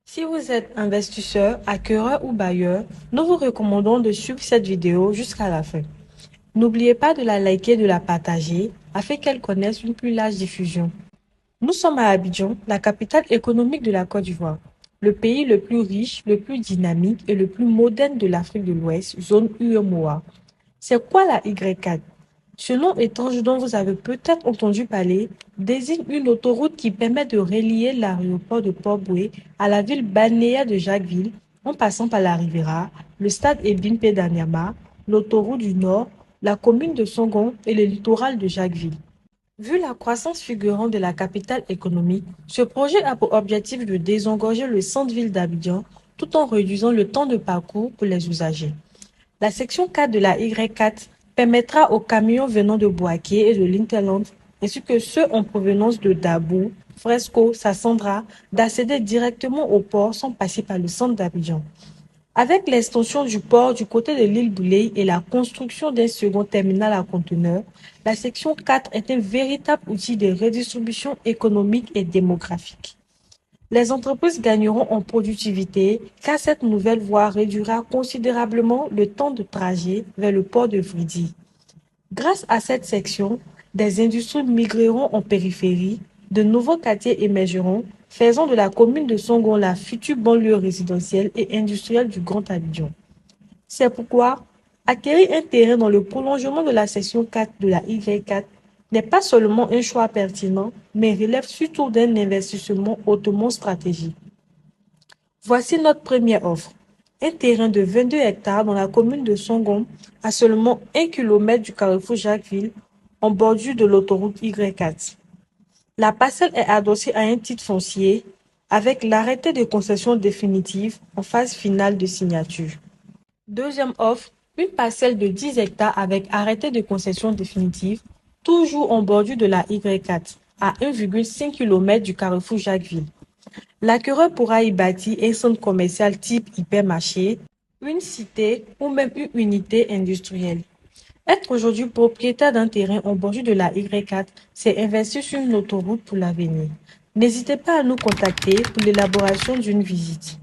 Si vous êtes investisseur, acquéreur ou bailleur, nous vous recommandons de suivre cette vidéo jusqu'à la fin. N'oubliez pas de la liker et de la partager afin qu'elle connaisse une plus large diffusion. Nous sommes à Abidjan, la capitale économique de la Côte d'Ivoire, le pays le plus riche, le plus dynamique et le plus moderne de l'Afrique de l'Ouest, zone UEMOA. C'est quoi la Y4? Ce nom étrange dont vous avez peut-être entendu parler désigne une autoroute qui permet de relier l'aéroport de Port-Bouët à la ville balnéaire de Jacquesville en passant par la Riviera, le stade Ebine Pedaniama, l'autoroute du Nord, la commune de Songon et le littoral de Jacquesville. Vu la croissance fulgurante de la capitale économique, ce projet a pour objectif de désengorger le centre-ville d'Abidjan tout en réduisant le temps de parcours pour les usagers. La section 4 de la Y4 permettra aux camions venant de Bouaké et de l'Interland, ainsi que ceux en provenance de Dabou, Fresco, Sassandra, d'accéder directement au port sans passer par le centre d'Abidjan. Avec l'extension du port du côté de l'île Boulay et la construction d'un second terminal à conteneurs, la section 4 est un véritable outil de redistribution économique et démographique. Les entreprises gagneront en productivité car cette nouvelle voie réduira considérablement le temps de trajet vers le port de Vridi. Grâce à cette section, des industries migreront en périphérie, de nouveaux quartiers émergeront, faisant de la commune de Songon la future banlieue résidentielle et industrielle du Grand Abidjan. C'est pourquoi acquérir un terrain dans le prolongement de la section 4 de la Y4 n'est pas seulement un choix pertinent, mais relève surtout d'un investissement hautement stratégique. Voici notre première offre. Un terrain de 22 hectares dans la commune de Songon, à seulement 1 km du carrefour Jacquesville, en bordure de l'autoroute Y4. La parcelle est adossée à un titre foncier avec l'arrêté de concession définitive en phase finale de signature. Deuxième offre, une parcelle de 10 hectares avec arrêté de concession définitive, toujours en bordure de la Y4, à 1,5 km du carrefour Jacquesville. L'acquéreur pourra y bâtir un centre commercial type hypermarché, une cité ou même une unité industrielle. Être aujourd'hui propriétaire d'un terrain en bordure de la Y4, c'est investir sur une autoroute pour l'avenir. N'hésitez pas à nous contacter pour l'élaboration d'une visite.